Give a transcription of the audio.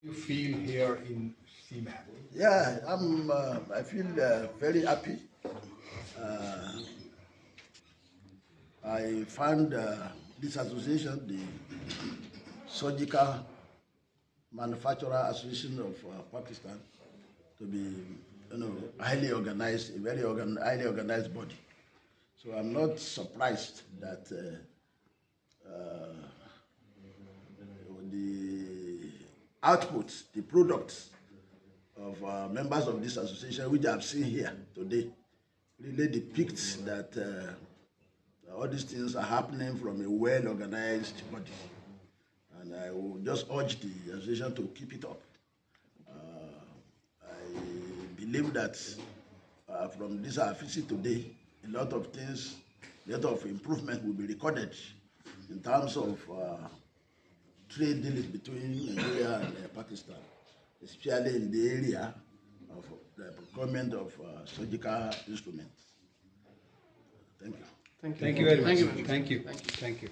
You feel here in CMAP? Yeah, I feel very happy. I found this association, the Surgical Manufacturer Association of Pakistan, to be, highly organized, a very highly organized body. So I'm not surprised that the outputs, the products of members of this association, which I've seen here today, really depicts that all these things are happening from a well-organized body. And I will just urge the association to keep it up. I believe that from this visit today, a lot of things, a lot of improvement will be recorded in terms of trade dealings between Nigeria and Pakistan, especially in the area of the procurement of surgical instruments. Thank you. Thank you very much. Thank you.